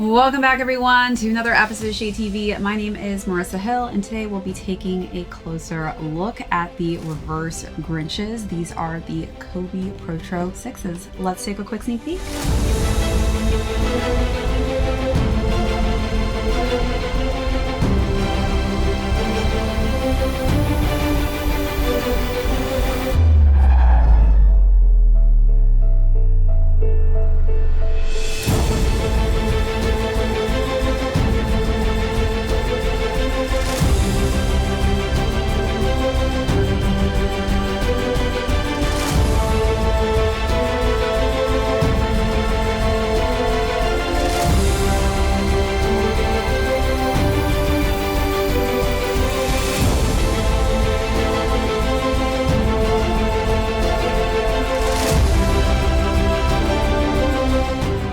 Welcome back everyone to another episode of ShadeTV. My name is Marissa Hill and today we'll be taking a closer look at the reverse Grinches. These are the Kobe Protro 6s. Let's take a quick sneak peek.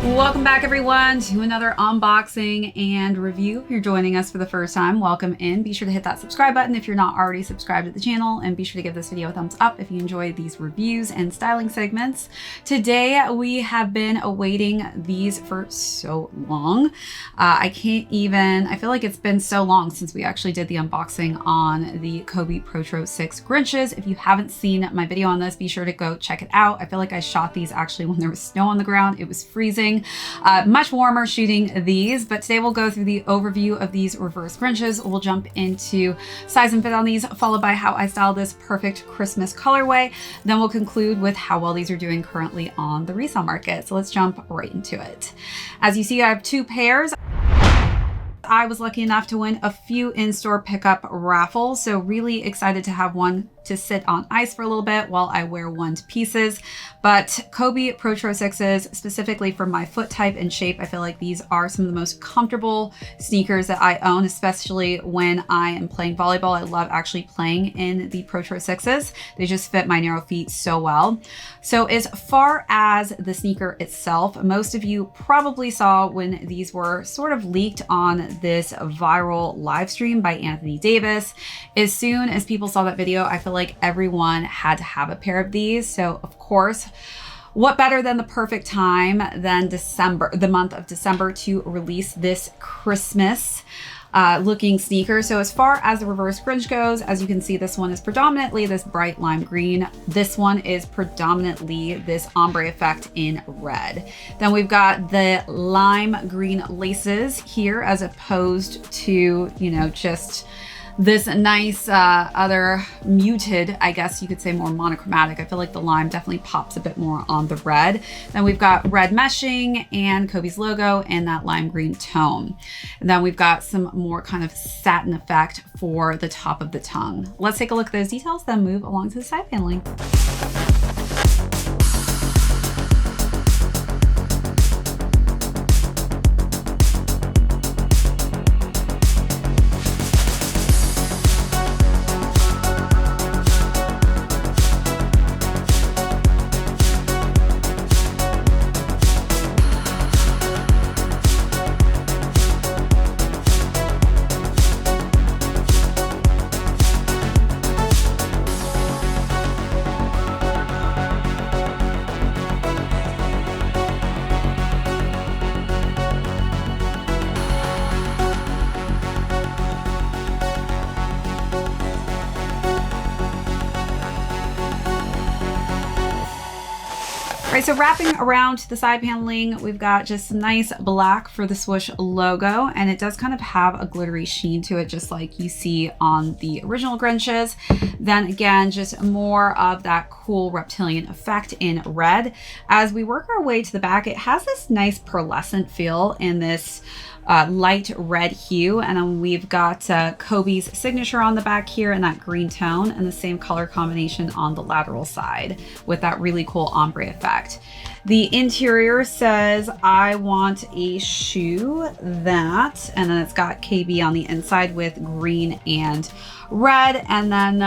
Welcome back everyone to another unboxing and review. If you're joining us for the first time, welcome in. Be sure to hit that subscribe button if you're not already subscribed to the channel, and be sure to give this video a thumbs up if you enjoy these reviews and styling segments. Today we have been awaiting these for so long. I feel like it's been so long since we actually did the unboxing on the Kobe Protro 6 Grinches. If you haven't seen my video on this, be sure to go check it out. I feel like I shot these actually when there was snow on the ground. It was freezing. Much warmer shooting these, but today we'll go through the overview of these reverse Grinches. We'll jump into size and fit on these, followed by how I style this perfect Christmas colorway. Then we'll conclude with how well these are doing currently on the resale market. So let's jump right into it. As you see, I have two pairs. I was lucky enough to win a few in-store pickup raffles, so really excited to have one to sit on ice for a little bit while I wear one to pieces. But Kobe Protro 6s, specifically for my foot type and shape, I feel like these are some of the most comfortable sneakers that I own, especially when I am playing volleyball. I love actually playing in the Protro 6s. They just fit my narrow feet so well. So as far as the sneaker itself, most of you probably saw when these were sort of leaked on this viral live stream by Anthony Davis. As soon as people saw that video, I feel like everyone had to have a pair of these. So of course, what better than the perfect time than December, the month of December, to release this Christmas looking sneaker. So as far as the reverse Grinch goes, as you can see, this one is predominantly this bright lime green. This one is predominantly this ombre effect in red. Then we've got the lime green laces here, as opposed to, you know, just this nice other muted, I guess you could say, more monochromatic. I feel like the lime definitely pops a bit more on the red. Then we've got red meshing and Kobe's logo and that lime green tone. And then we've got some more kind of satin effect for the top of the tongue. Let's take a look at those details, then move along to the side paneling. All right, so wrapping around the side paneling, we've got just some nice black for the swoosh logo, and it does kind of have a glittery sheen to it, just like you see on the original Grinches. Then again, just more of that cool reptilian effect in red. As we work our way to the back, it has this nice pearlescent feel in this light red hue, and then we've got Kobe's signature on the back here in that green tone, and the same color combination on the lateral side with that really cool ombre effect. The interior says, "I want a shoe that," and then it's got KB on the inside with green and red, and then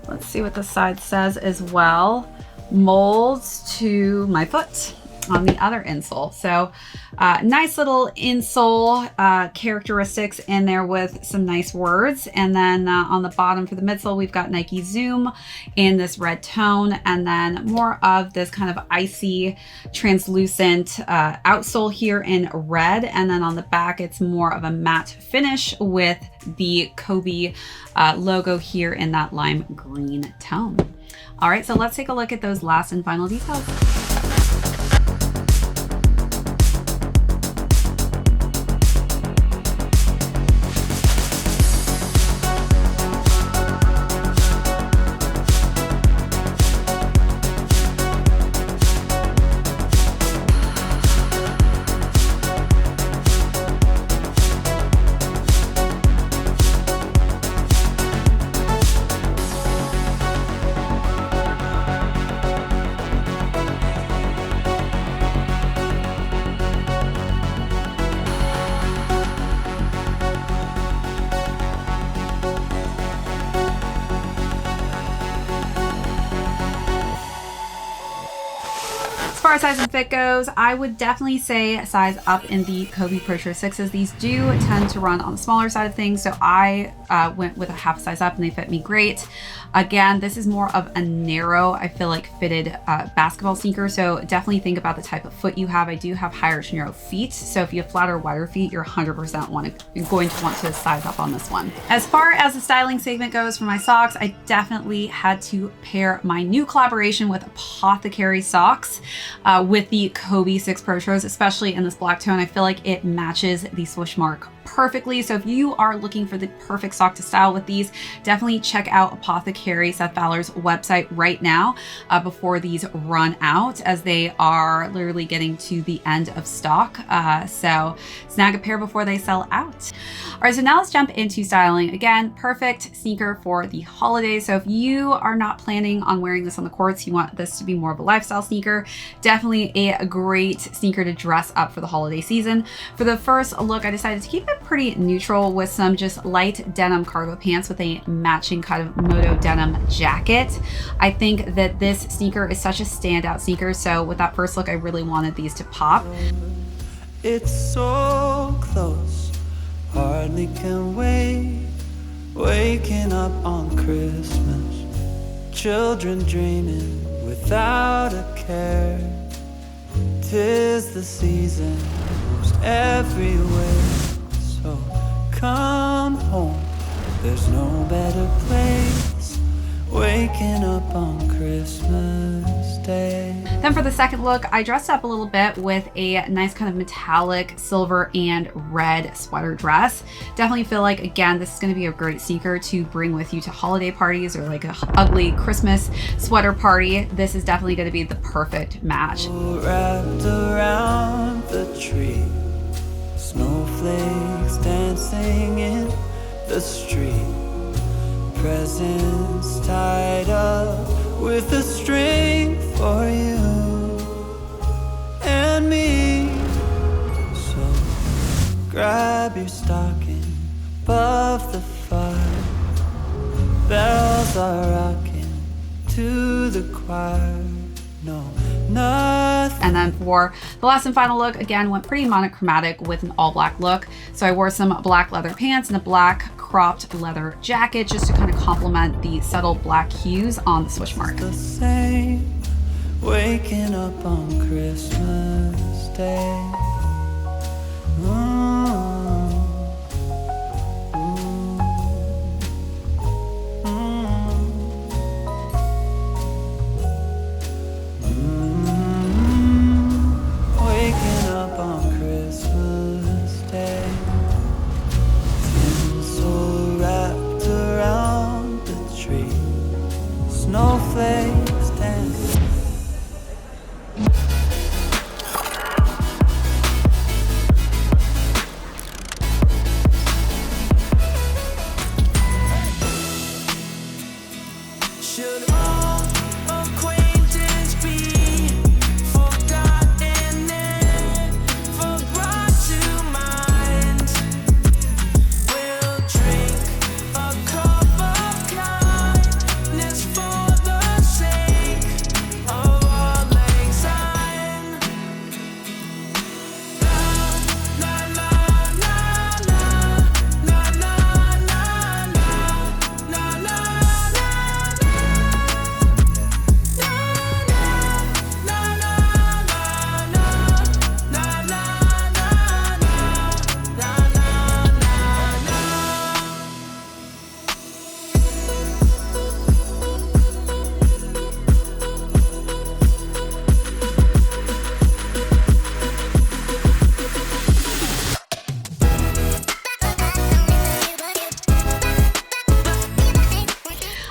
let's see what the side says as well. "Molds to my foot." on the other insole. So nice little insole characteristics in there with some nice words. And then on the bottom for the midsole, we've got Nike Zoom in this red tone, and then more of this kind of icy translucent outsole here in red. And then on the back, it's more of a matte finish with the Kobe logo here in that lime green tone. All right, so let's take a look at those last and final details. As far as size and fit goes, I would definitely say size up in the Kobe Protro 6s. These do tend to run on the smaller side of things, so I went with a half size up and they fit me great. Again, this is more of a narrow, I feel like, fitted basketball sneaker, so definitely think about the type of foot you have. I do have higher to narrow feet, so if you have flatter, wider feet, you're 100% going to want to size up on this one. As far as the styling segment goes for my socks, I definitely had to pair my new collaboration with Apothecary socks with the Kobe 6 Protros, especially in this black tone. I feel like it matches the swoosh mark perfectly. So if you are looking for the perfect sock to style with these, definitely check out Apothecary, Seth Fowler's website right now before these run out, as they are literally getting to the end of stock. So snag a pair before they sell out. All right, so now let's jump into styling. Again, perfect sneaker for the holidays. So if you are not planning on wearing this on the courts, you want this to be more of a lifestyle sneaker, definitely a great sneaker to dress up for the holiday season. For the first look, I decided to keep it pretty neutral with some just light denim cargo pants with a matching kind of moto denim jacket. I think that this sneaker is such a standout sneaker, so with that first look, I really wanted these to pop. It's so close, hardly can wait, waking up on Christmas, children dreaming without a care. 'Tis the season most everywhere, so come home, there's no better place, waking up on Christmas Day. Then for the second look, I dressed up a little bit with a nice kind of metallic silver and red sweater dress. Definitely feel like, again, this is going to be a great sneaker to bring with you to holiday parties or like a ugly Christmas sweater party. This is definitely going to be the perfect match. Wrapped around the tree, snowflakes dancing in the street, presents tied up with a string for you and me. So grab your stocking above the fire, bells are rocking to the choir. No, nothing. And then for the last and final look, again, went pretty monochromatic with an all black look. So I wore some black leather pants and a black cropped leather jacket just to kind of complement the subtle black hues on the swoosh mark. The same, waking up on Christmas Day. Waking up on Christmas Day. Tinsel wrapped around the tree, snowflakes dance.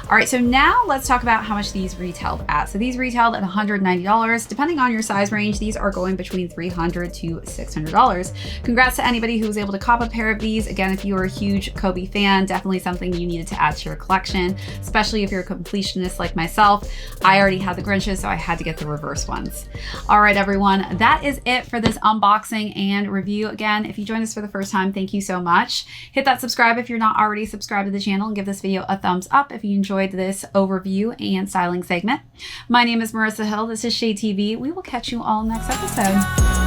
All right, so now let's talk about how much these retailed at. So these retailed at $190. Depending on your size range, these are going between $300 to $600. Congrats to anybody who was able to cop a pair of these. Again, if you are a huge Kobe fan, definitely something you needed to add to your collection, especially if you're a completionist like myself. I already had the Grinches, so I had to get the reverse ones. All right, everyone, that is it for this unboxing and review. Again, if you joined us for the first time, thank you so much. Hit that subscribe if you're not already subscribed to the channel, and give this video a thumbs up if you enjoyed this overview and styling segment. My name is Marissa Hill. This is ShadeTV. We will catch you all next episode.